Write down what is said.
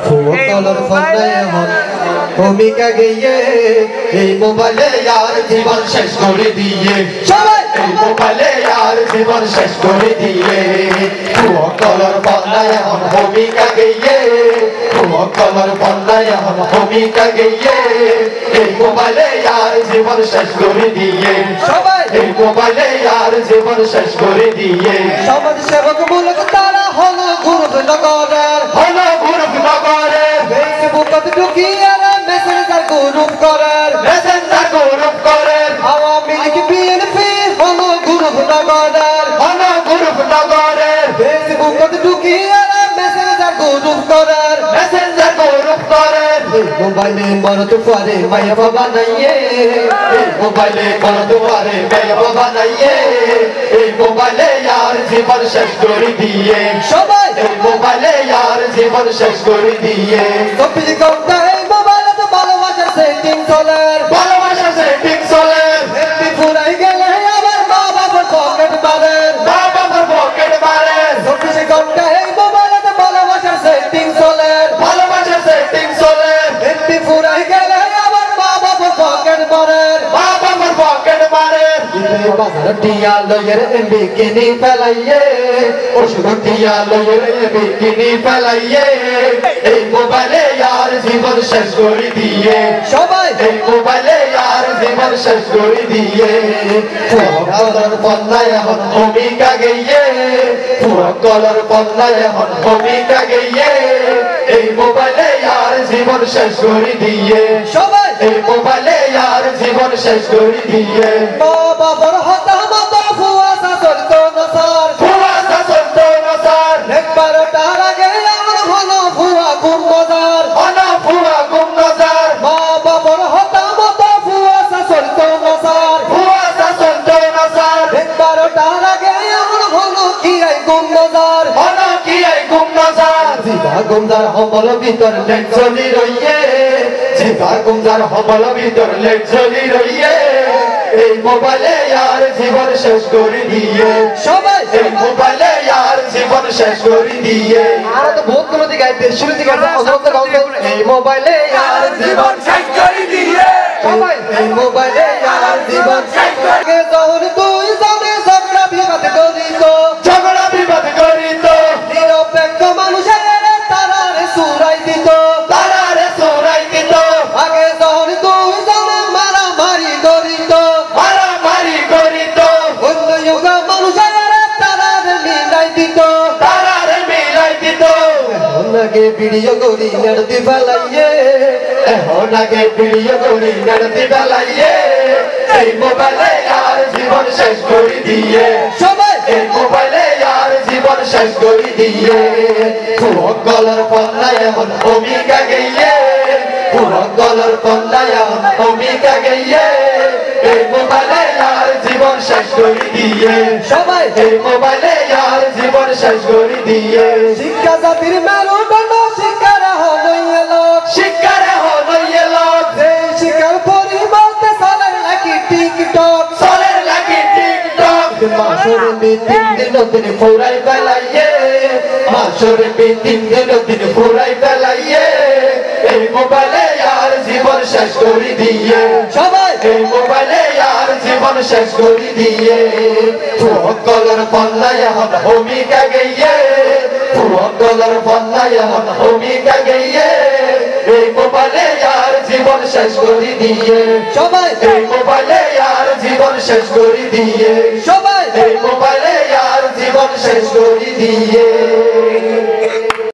ফুকলর ফন্দায় হন ভূমিকা গিয়ে এই মোবাইলে আর জীবন শেষ করে দিয়ে সবাই এই মোবাইলে আর জীবন শেষ করে দিয়ে ফুকলর ফন্দায় হন ভূমিকা গিয়ে ফুকলর ফন্দায় হন ভূমিকা গিয়ে এই মোবাইলে আর জীবন শেষ করে দিয়ে সবাই এই মোবাইলে আর জীবন শেষ করে দিয়ে সমাজ সেবক মূলক তারা হলো গুরুনগরের ফেসবুকত ঢুকিয়ে মেসেঞ্জার গ্রুপ করেন আওয়ামী লীগ বিএনপি হলো গুরুনগরের ফেসবুকত ঢুকিয়ে মেসেঞ্জার গ্রুপ করেন মোবাইলে মরদ পারে মায়া বাবা নাইয়ে মোবাইলে মরদ পারে মায়া বাবা নাইয়ে এই মোবাইলে আর জীবন শেষ করে দিয়ে সবাই এই মোবাইলে আর জীবন শেষ করে দিয়ে কপিল কন্টা এই মোবাইলে তো ভালোবাসার সেটিং চলে এমপি ফুরাই গেলে আবার মা বাবার পকেট মারে কপিল কন্টা এই মোবাইলে তো ভালোবাসার সেটিং চলে এমপি ফুরাই গেলে আবার মা বাবার পকেট মারে বাজার টিয়া লয়ের এমবি কিনি ফেলাইয়ে ওষুধ টিয়া লয়ের এমবি কিনি ফেলাইয়ে এই মোবাইলে আর জীবন শেষ করে দিয়ে সবাই এই মোবাইলে আর জীবন শেষ করে দিয়ে ফুকলর ফন্দায় হন ভূমিকা গিয়ে ফুকলর ফন্দায় হন ভূমিকা গিয়ে এই মোবাইলে আর জীবন শেষ করে দিয়ে সবাই এই মোবাইলে আর জীবন শেষ করে দিয়ে বাবার হতামত ফুয়াশা চলতো না স্যার একবার তার আগে আমার হলো ফুয়া গুমজার মা বাবার হতামত ফুয়াশা চলতো না স্যার একবার তার আগে আমার হলো কি আই গুমজার জিবা গুমজার হমল ভিতর লেট চলি রইয়ে জিবা গুমজার হমল ভিতর লেট চলি রইয়ে এই মোবাইলে আর জীবন শেষ করে দিয়ে সবাই এই মোবাইলে আর জীবন শেষ করে দিয়ে আর তো বহুত গুলো দিকে গাইতে শুরু থেকে এই মোবাইলে আর জীবন শেষ করে দিয়ে সবাই এই মোবাইলে আর জীবন শেষ করে যখন তুই জানে ঝগড়া বিবাদ করিত নিরপেক্ষ মানুষের তারারে সুরাই দিত আগে যখন তুই জানে মারামারি করিত অন্য যুগ মানুষের তারারে মিলাই দিত এখন আগে ভিডিও করি নাড়তি ফেলাইয়ে এই মোবাইলে আর জীবন শেষ করে দিয়ে সবাই এই মোবাইলে আর জীবন শেষ করে দিয়ে ফুকলর ফন্দায় হন ভূমিকা গিয়ে ফুকলর ফন্দায় হন ভূমিকা গিয়ে এই মোবাইলে আর জীবন শেষ করে দিয়ে সবাই এই মোবাইলে আর জীবন শেষ করে দিয়ে শিক্ষা জাতির মেরুদণ্ড শিক্ষার হলইয়ে লোক শিক্ষার পরিবর্তে চলে নাকি টিকটক মাসুর তিন দিন ফুরাই ফেলাইয়ে এই মোবাইলে আর জীবন শেষ করে দিয়ে সবাই এই মোবাইলে আর জীবন শেষ করে দিয়ে ফুকলর ফন্দায় হন ভূমিকা গিয়ে ফুকলর ফন্দায় হন ভূমিকা গিয়ে এই মোবাইলে আর জীবন শেষ করে দিয়ে সবাই এই মোবাইলে আর জীবন শেষ করে দিয়ে সবাই এই মোবাইলে আর জীবন শেষ করে দিয়ে